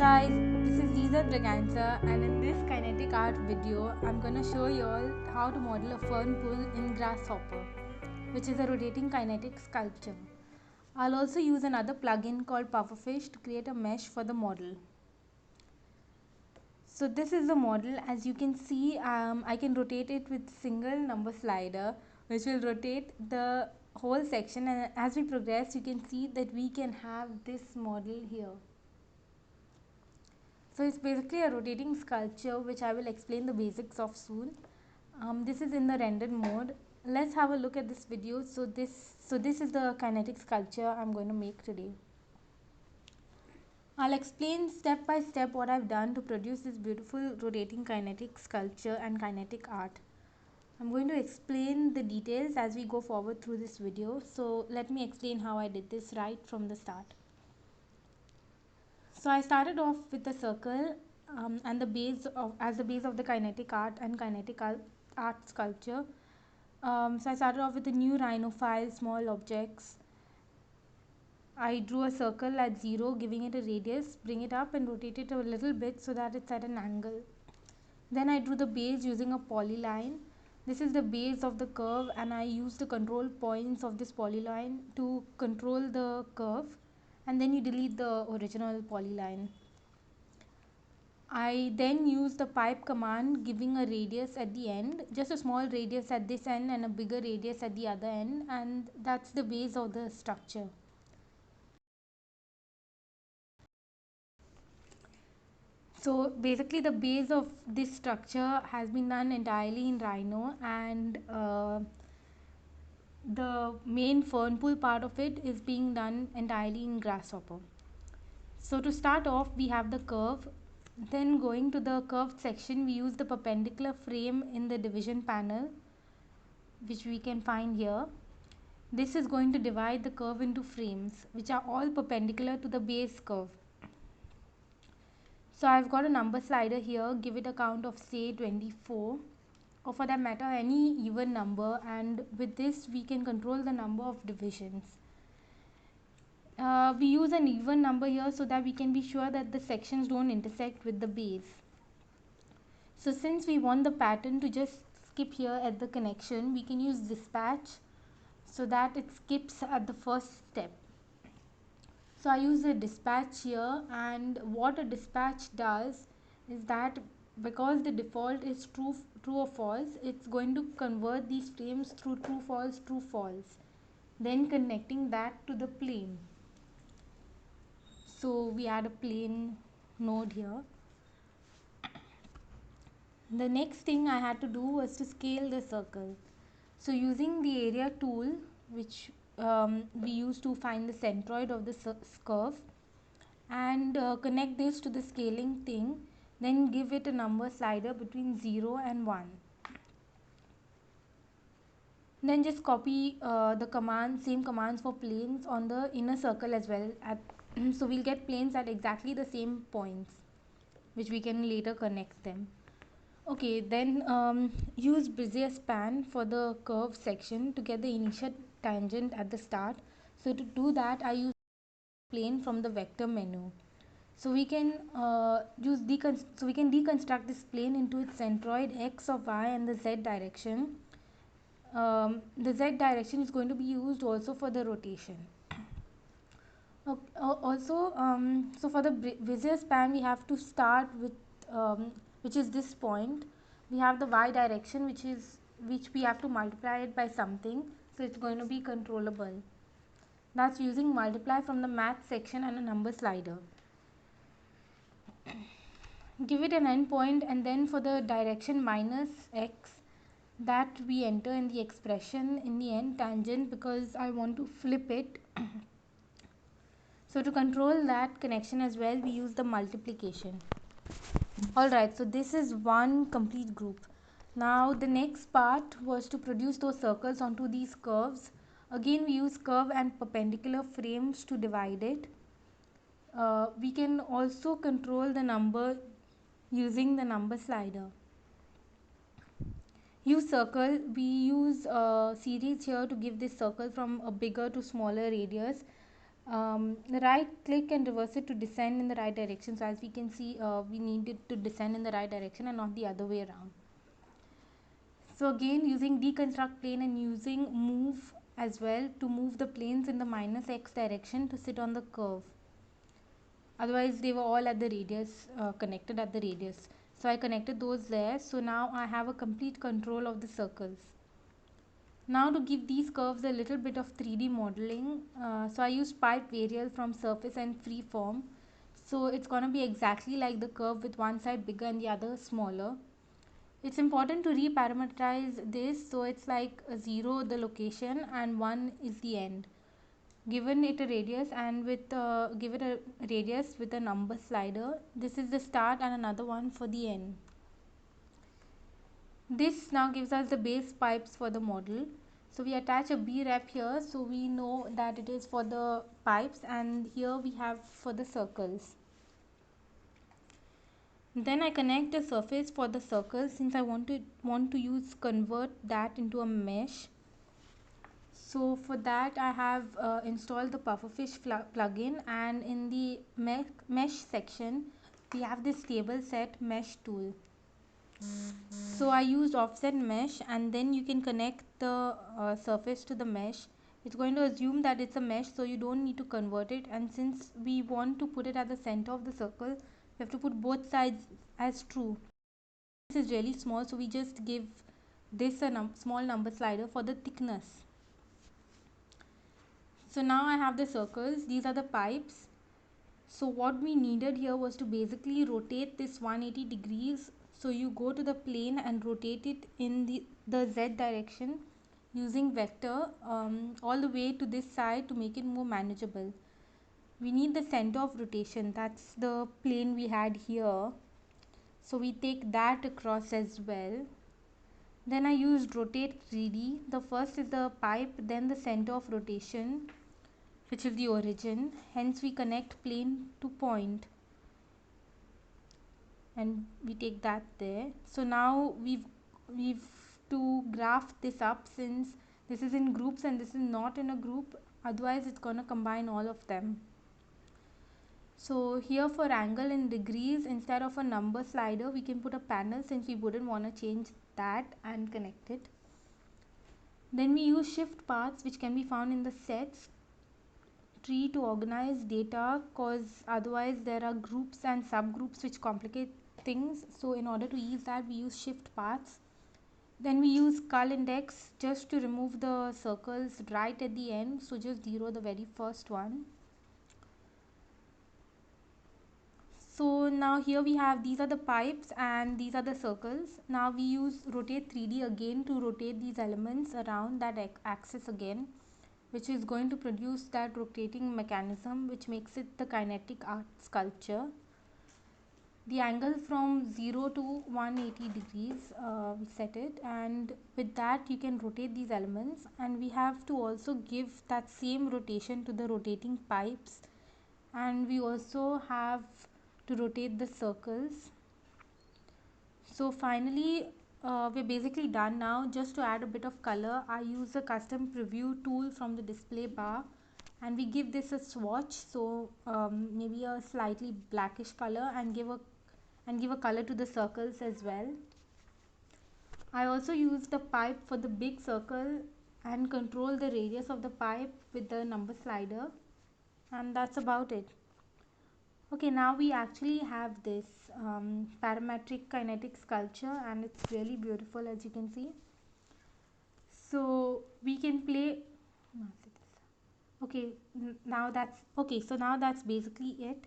Guys, this is Lisa Braganza, and in this kinetic art video, I'm gonna show you all how to model a fern pool in Grasshopper, which is a rotating kinetic sculpture. I'll also use another plugin called Pufferfish to create a mesh for the model. So this is the model. As you can see, I can rotate it with single number slider, which will rotate the whole section, and as we progress, you can see that we can have this model here. So it's basically a rotating sculpture, which I will explain the basics of soon. This is in the rendered mode. Let's have a look at this video. So this is the kinetic sculpture I'm going to make today. I'll explain step by step what I've done to produce this beautiful rotating kinetic sculpture and kinetic art. I'm going to explain the details as we go forward through this video. So let me explain how I did this right from the start. So I started off with the circle and the base of as the base of the kinetic art and kinetic art sculpture. So I started off with a new Rhino file, small objects. I drew a circle at 0, giving it a radius, bring it up and rotate it a little bit so that it's at an angle. Then I drew the base using a polyline. This is the base of the curve, and I used the control points of this polyline to control the curve, and then you delete the original polyline. I then use the pipe command, giving a radius at the end, just a small radius at this end and a bigger radius at the other end, and that's the base of the structure. So basically the base of this structure has been done entirely in Rhino, and the main fern pool part of it is being done entirely in Grasshopper. So to start off, we have the curve. Then going to the curved section, we use the perpendicular frame in the division panel, which we can find here. This is going to divide the curve into frames, which are all perpendicular to the base curve. So I've got a number slider here, give it a count of say 24, or for that matter any even number, and with this we can control the number of divisions. We use an even number here so that we can be sure that the sections don't intersect with the base. So since we want the pattern to just skip here at the connection, we can use dispatch so that it skips at the first step. So I use a dispatch here, and what a dispatch does is that because the default is true or false, it's going to convert these frames through true false, then connecting that to the plane. So we add a plane node here. The next thing I had to do was to scale the circle. So using the area tool, which we use to find the centroid of the curve, and connect this to the scaling thing, then give it a number slider between 0 and 1. Then just copy the same commands for planes on the inner circle as well. So we'll get planes at exactly the same points, which we can later connect them. Okay, then use Bezier span for the curve section to get the initial tangent at the start. So to do that, I use plane from the vector menu. So we can deconstruct this plane into its centroid x of y and the z direction. The z direction is going to be used also for the rotation. So for the Bezier span, we have to start with which is this point. We have the y direction, which we have to multiply it by something, so it's going to be controllable. That's using multiply from the math section and a number slider. Give it an endpoint, and then for the direction minus x, that we enter in the expression in the end tangent, because I want to flip it. So to control that connection as well, we use the multiplication. Alright, so this is one complete group. Now the next part was to produce those circles onto these curves. Again, we use curve and perpendicular frames to divide it. We can also control the number using the number slider. Use circle. We use series here to give this circle from a bigger to smaller radius. Right click and reverse it to descend in the right direction. So as we can see, we need it to descend in the right direction and not the other way around. So again, using deconstruct plane and using move as well to move the planes in the minus x direction to sit on the curve. Otherwise they were all at the radius, connected at the radius. So I connected those there. So now I have a complete control of the circles. Now to give these curves a little bit of 3D modeling, so I used pipe varial from surface and freeform. So it's going to be exactly like the curve with one side bigger and the other smaller. It's important to reparameterize this, so it's like a 0 the location and 1 is the end. Given it a radius and with give it a radius with a number slider. This is the start and another one for the end. This now gives us the base pipes for the model. So we attach a B rep here, so we know that it is for the pipes, and here we have for the circles. Then I connect a surface for the circle since I want to use convert that into a mesh. So for that I have installed the pufferfish plugin, and in the mesh section we have this table set mesh tool. So I used offset mesh, and then you can connect the surface to the mesh. It's going to assume that it's a mesh, so you don't need to convert it. And since we want to put it at the center of the circle, we have to put both sides as true. This is really small, so we just give this a small number slider for the thickness. So now I have the circles. These are the pipes. So what we needed here was to basically rotate this 180 degrees. So you go to the plane and rotate it in the z direction using vector all the way to this side to make it more manageable. We need the center of rotation, that's the plane we had here. So we take that across as well. Then I used rotate 3D. The first is the pipe, then the center of rotation, which is the origin. Hence we connect plane to point and we take that there. So now we've to graph this up, since this is in groups and this is not in a group, otherwise it's going to combine all of them. So here for angle in degrees, instead of a number slider we can put a panel, since we wouldn't want to change that and connect it. Then we use shift paths, which can be found in the sets tree to organize data, cause otherwise there are groups and subgroups which complicate things. So in order to ease that, we use shift paths. Then we use cull index just to remove the circles right at the end, so just 0 the very first one. So now here we have, these are the pipes and these are the circles. Now we use rotate 3D again to rotate these elements around that axis again, which is going to produce that rotating mechanism which makes it the kinetic art sculpture. The angle from 0 to 180 degrees, we set it, and with that you can rotate these elements, and we have to also give that same rotation to the rotating pipes, and we also have to rotate the circles. So finally we're basically done now. Just to add a bit of color, I use a custom preview tool from the display bar, and we give this a swatch, so maybe a slightly blackish color, and give a color to the circles as well. I also use the pipe for the big circle and control the radius of the pipe with the number slider, and that's about it. Okay, now we actually have this parametric kinetic sculpture, and it's really beautiful, as you can see. So we can play. Okay, now that's okay. So now that's basically it.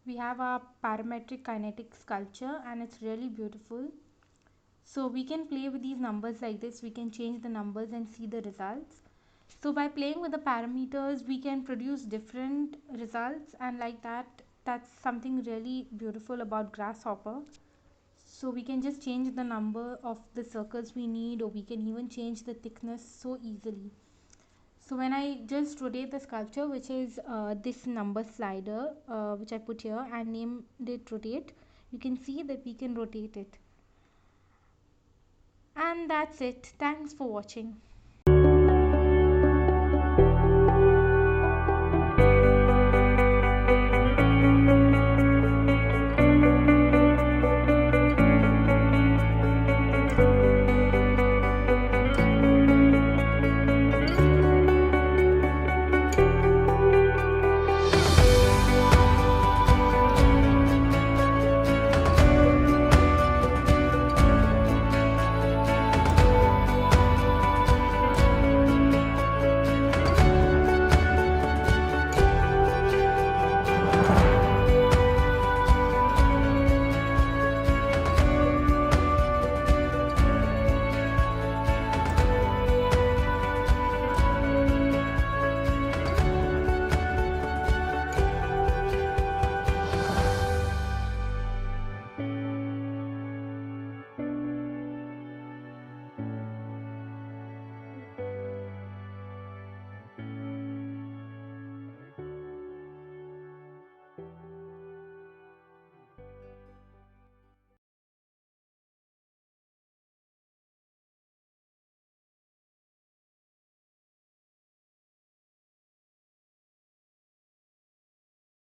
We have our parametric kinetic sculpture, and it's really beautiful. So we can play with these numbers like this. We can change the numbers and see the results. So by playing with the parameters, we can produce different results, and like that's something really beautiful about Grasshopper. So we can just change the number of the circles we need, or we can even change the thickness so easily. So when I just rotate the sculpture, which is this number slider, which I put here and named it rotate, you can see that we can rotate it. And that's it. Thanks for watching.